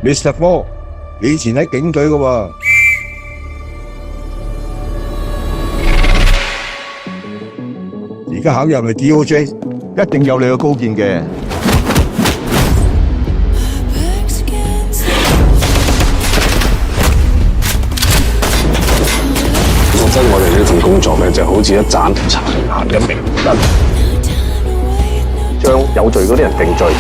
Mr. 哥，你以前喺警隊嘅喎，而家考入嚟 DOJ，一定有你嘅高見嘅。覺得我哋呢份工作咧，就好似一盞殘顏嘅明燈，將有罪嗰啲人定罪。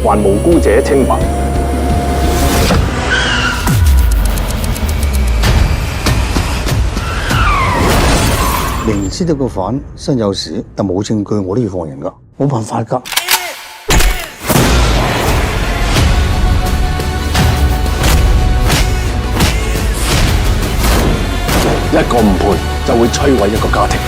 還無辜者清白。明知道個犯身有事，但冇證據，我都要放人噶，冇辦法噶。一個誤判就會摧毀一個家庭。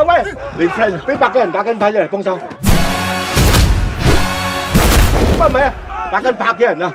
喂，你睇俾100個人打緊牌出嚟幫手，唔係啊，打緊100嘅人啊！